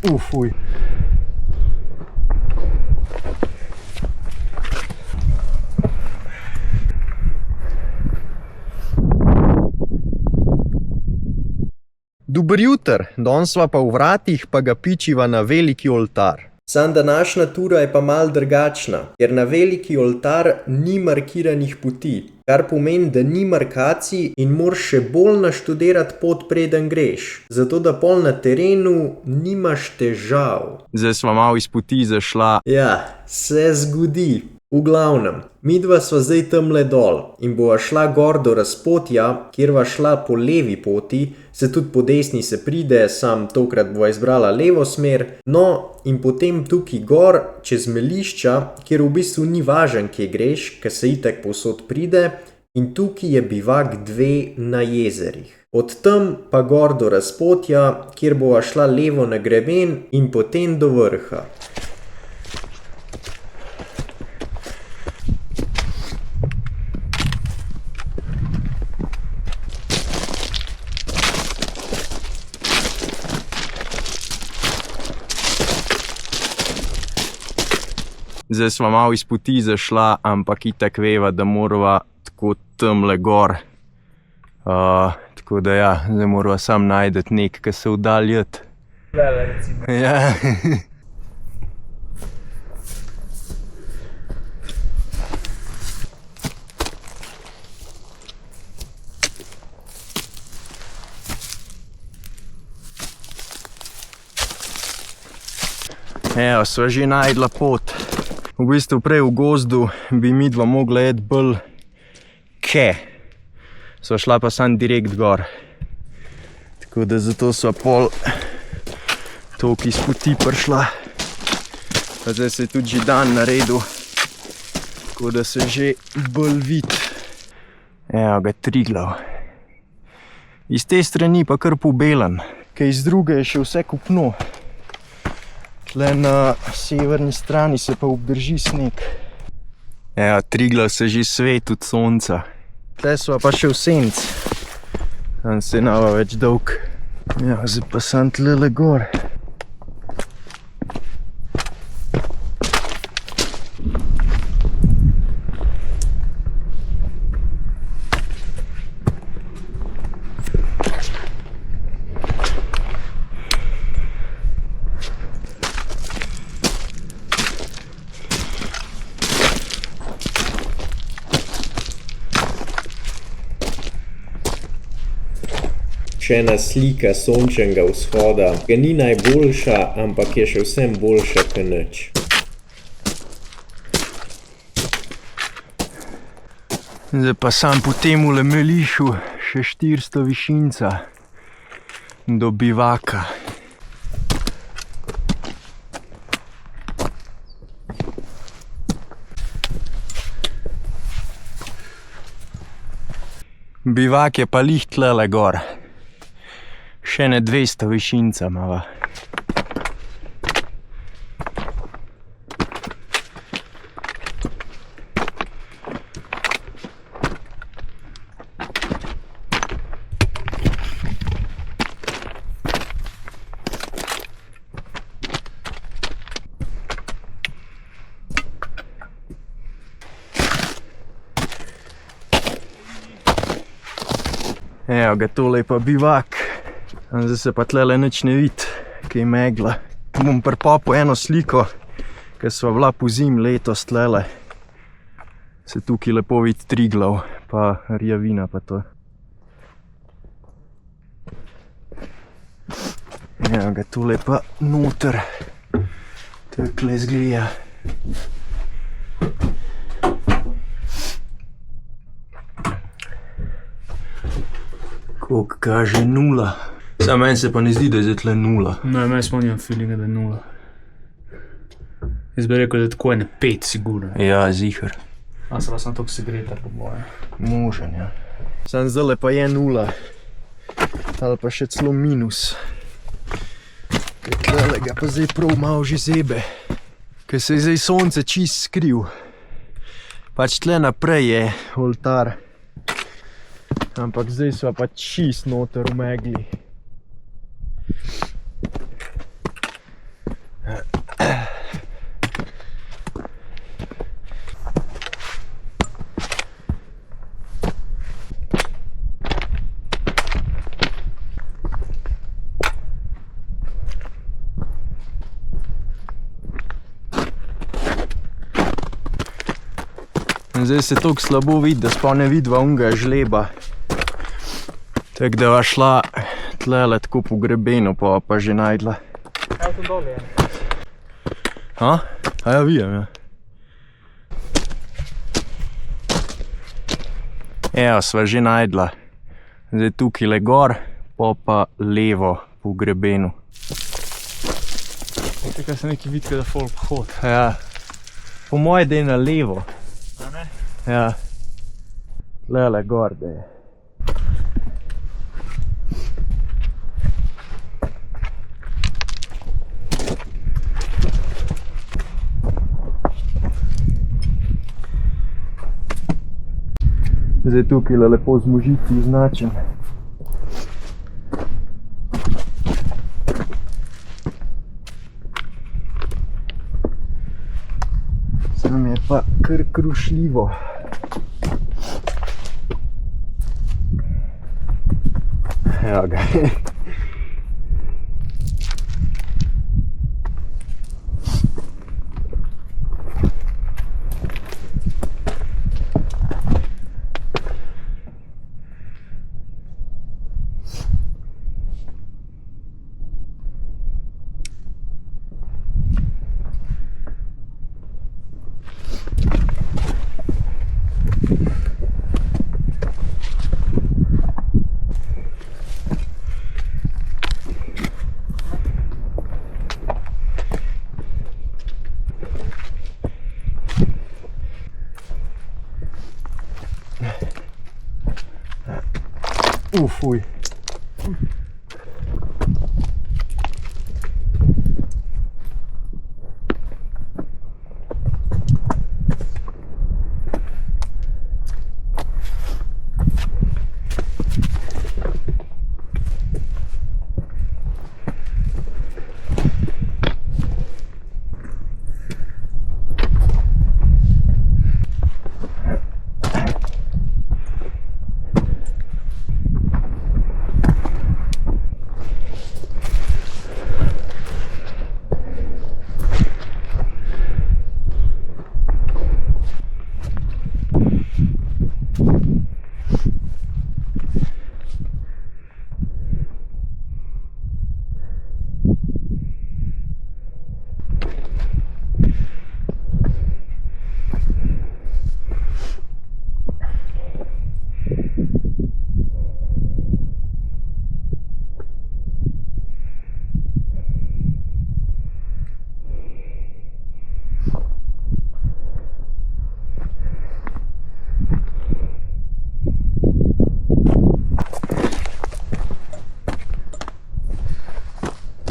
Fuj. Dober jutr, danes sva pa v vratih, pa ga pičiva na veliki oltar. Sam današnja tura je pa mal drugačna, ker na veliki oltar ni markiranih poti, kar pomeni, da ni markacij in moraš še bolj naštudirati pot, preden greš, zato da pol na terenu nimaš težav. Zdaj sva malo iz poti zašla. Ja, se zgodi. V glavnem, midva sva zdaj tamle dol in bova šla gor do razpotja, kjer va šla po levi poti, se tudi po desni se pride, sam tokrat bova izbrala levo smer, no in potem tukaj gor, čez melišča, kjer v bistvu ni važen, kje greš, ker se itak povsod pride, in tukaj je bivak 2 na jezerih. Od tam pa gor do razpotja, kjer bova šla levo na greben in potem do vrha. Zdaj sva malo iz poti zašla, ampak itak veva, da morava tako tamle gor. Tako da ja, zdaj morava sam najdeti nek, ki se vdaljati. Lele, recimo. Ja. Evo, sva že najdla pot. V bistvu prej v gozdu bi midva mogla iti bolj Sva šla pa sam direkt gor. Tako da zato sva pol toliko iz poti prišla. Pa zdaj se je tudi že dan naredil. Tako da se že bolj vidi. Evo ga, Triglav. Iz te strani pa kar pobelen, ker iz druge je še vse kopno. Tle na severni strani se pa obdrži sneg. Evo, Triglav se že sveti od sonca. Tle sva pa še v senci. Tam se nava več dolg. Ja, zdaj pa sam tlele gor. Še ena slika sončnega vzhoda, ki ni najboljša, ampak je še vsem boljša kot nič. Zdaj pa sam po temule melišu še 400 višinca do bivaka. Bivak je pa lih tlele gor. Še ne 200 višinca imava. Evo ga, tole je pa bivak. Zdaj se pa tlele nič ne vidi, kaj je megla. Bom pripapil eno sliko, ker sva bila pozimi letos tlele. Se tukaj lepo vidi Triglav, pa rjavina pa to. Evo ga, tole pa noter. Takle izgleda. Koliko kaže 0. Samo meni se pa ne zdi, da je zdaj tle 0. Ne, meni smo nimam feelinga, da je 0. Jaz bi rekel, da je tako ene 5 sigurno. Ja, ziher. A se pa sem toliko segreta po boje. Možen, ja. Sam zdajle pa je 0. Ali pa še celo minus. Ker tlele ga pa zdaj prav malo že zebe. Ker se je zdaj sonce čist skril. Pač tle naprej je oltar. Ampak zdaj sva pa čist noter v megli. In zdaj se toliko slabo vidi, da sploh ne vidva unga žleba. Tako da va šla tlele tako po grebenu, pa že najdla. Evo tu dol je. A? A ja, vidim, ja. Evo, sva že najdla. Zdaj tukaj le gor, pa levo po grebenu. Tukaj se nekaj vidi, da folk hod. Ja. Po moje, da je na levo. A ne? Ja. Lele gor, da je. Zdaj tukaj je lepo z možici označen. Sam je pa kar krušljivo. Evo ga. Fuj.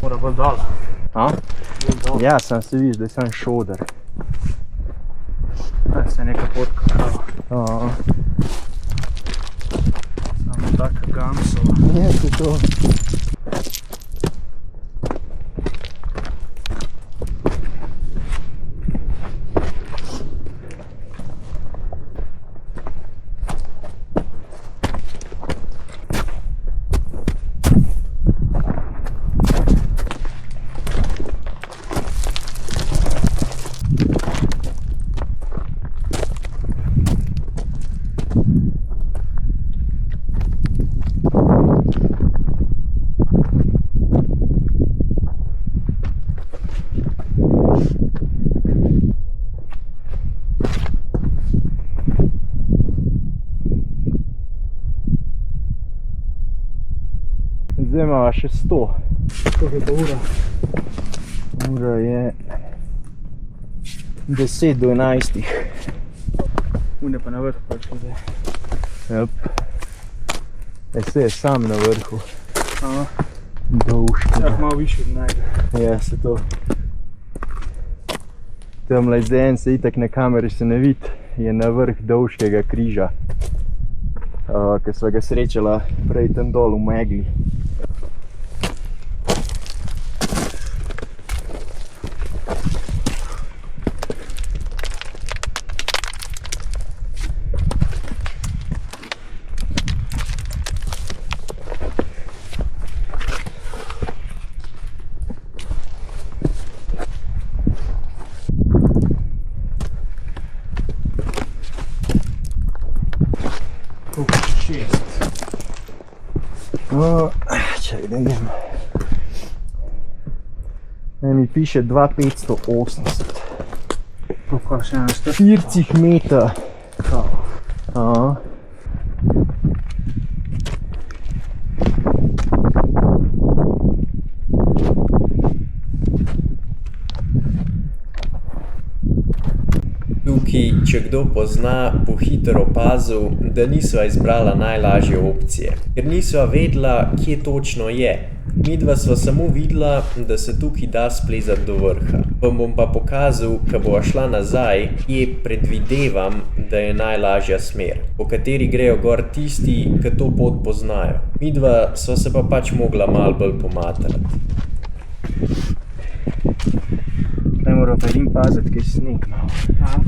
Mora bolj dol. A? Bolj dol. Ja, sam se vidiš, da je sam šoder. Da se je neka potka prava. A. Samo taka gamsova. Je se to. Zdaj imamo še 100. Koliko je pa ura? Ura je 10 do 11. Une pa na vrh prišli zdaj. Jep. Se je sam na vrhu. Aha. Dolžki. Ja, malo više od njega. Ja, se to. Tamle zdaj en se itak na kameri se ne vidi, je na vrh Dolškega križa. Ko sva ga srečala prej tam dol v megli. najdem. Ne, mi piše 2580. Pa kaj še eno 40 meter. Aha. Tukaj, če kdo pozna, bo hitro opazil, da nisva izbrala najlažje opcije, ker nisva vedela, kje točno je. Midva sva samo videla, da se tukaj da splezati do vrha. Vam bom pa pokazal, ko bova šla nazaj, kje predvidevam, da je najlažja smer, po kateri grejo gor tisti, ki to pot poznajo. Midva sva se pa pač mogla malo bolj pomatrati. Ne mora pa edin paziti, kaj je sneg malo. Aha.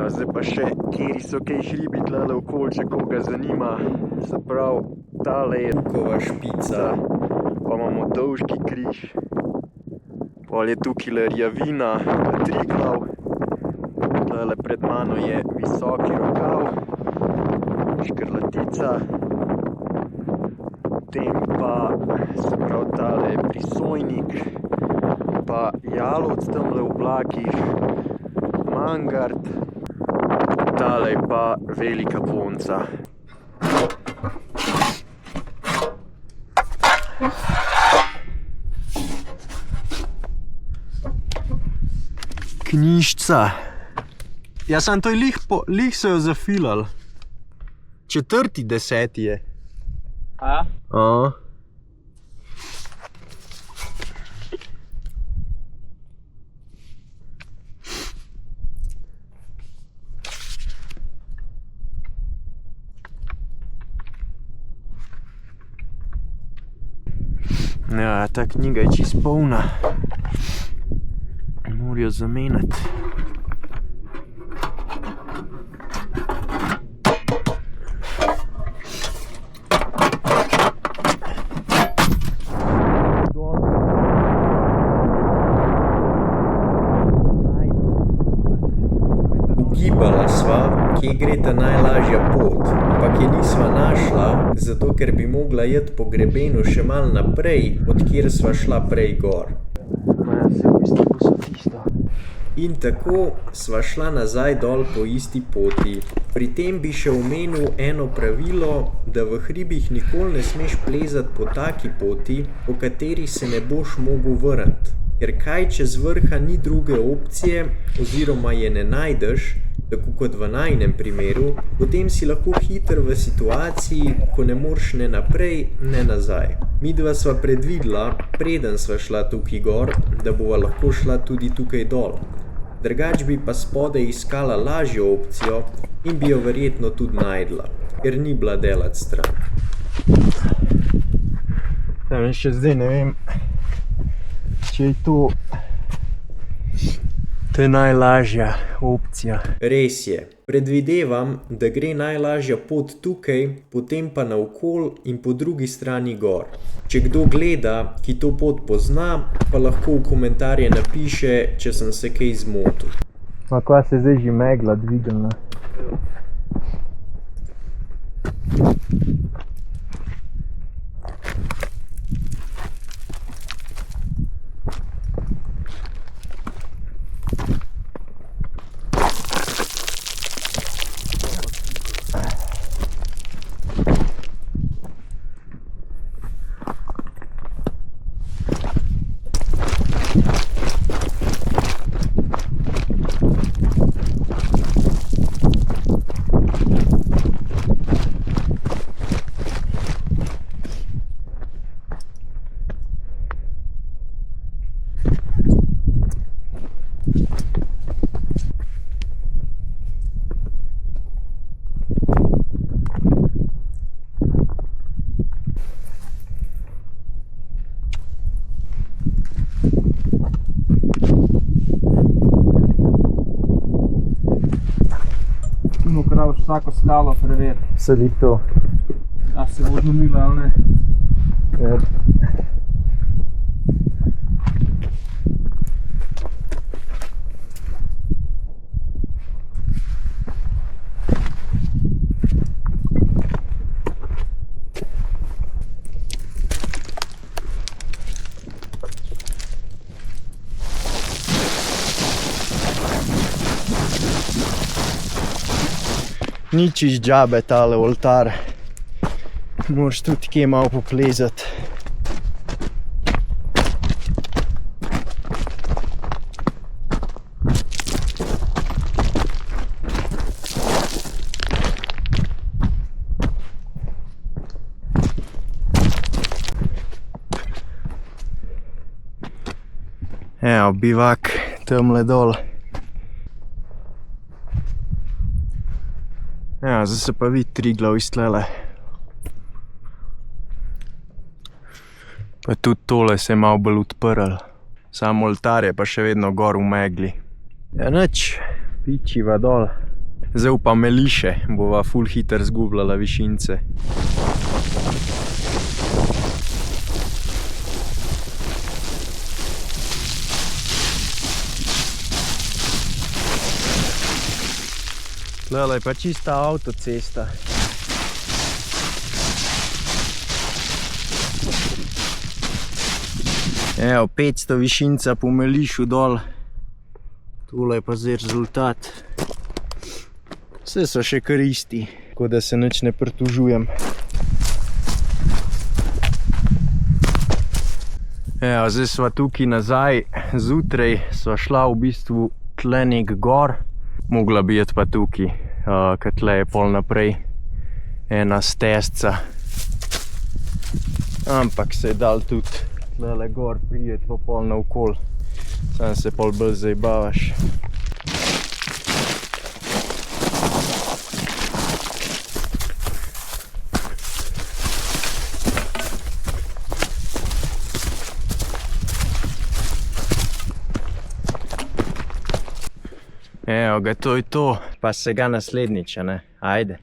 Zdaj pa še, kjeri so kaj hribi tlele okoli, če koga zanima. Se pravi, tale je Kova špica. pa imamo Dolški križ. Pol je tukaj Rjavina, Triglav. Tlele pred mano je Visoki Rokav, Škrlatica. Potem pa, se pravi, tale je Prisojnik, pa Jalovc tamle v oblakih, Mangart. Tale je pa Velika Ponca. Knjižca. Ja, sam to je lih so jo zafilali. 4.10. je. A? Aha. Ja, ta knjiga je čisto polna. Morajo zamenjati. Ugibala sva, kje gre ta najlažja pot, ampak je nisva našla, zato ker bi mogla iti po grebenu še malo naprej, od kjer sva šla prej gor. Ja, se v bistvu so tisto. In tako sva šla nazaj dol po isti poti. Pri tem bi še omenil eno pravilo, da v hribih nikoli ne smeš plezati po taki poti, po kateri se ne boš mogel vrniti. Ker kaj, če z vrha ni druge opcije, oziroma je ne najdeš, tako kot v najinem primeru, potem si lahko hiter v situaciji, ko ne moreš ne naprej, ne nazaj. Midva sva predvidela, preden sva šla tukaj gor, da bova lahko šla tudi tukaj dol. Drugač bi pa spodaj iskala lažjo opcijo in bi jo verjetno tudi najdla, ker ni bila delat stran. Ja, še zdaj ne vem, če je to najlažja opcija. Res je. Predvidevam, da gre najlažja pot tukaj, potem pa naokol in po drugi strani gor. Če kdo gleda, ki to pot pozna, pa lahko v komentarje napiše, če sem se kaj zmotil. Ma kva se zdaj že megla dvignila. vsako skalo preveriti, Sedi to. a se bo odlomila ali ne. Ni čisto džabe tale oltar. Moraš tudi kje malo poplezati. Evo, bivak tamle dol. Ja, zdaj se pa vidi Triglav iz tlele. Pa tudi tole se je malo bolj odprl. Sam oltar je pa še vedno gor v megli. Ja, nič, pičiva dol. Zdaj pa meliše, bova ful hitro zgubljala višince. Tlele je pa čista avtocesta. Evo, 500 višinca po melišu dol. Tole je pa zdaj rezultat. Vse so še kar isti, tako da se nič ne pritožujem. Evo, zdaj sva tukaj nazaj. Zjutraj sva šla v bistvu tle nek gor. Mogla bi iti pa tukaj, ker tle je pol naprej ena stezca. Ampak se je dal tudi tlele gor prijeti pa pol naokol. Sam se pol bolj zajebavaš. Evo ga, to je to. Pa se ga naslednjič, a ne? Ajde.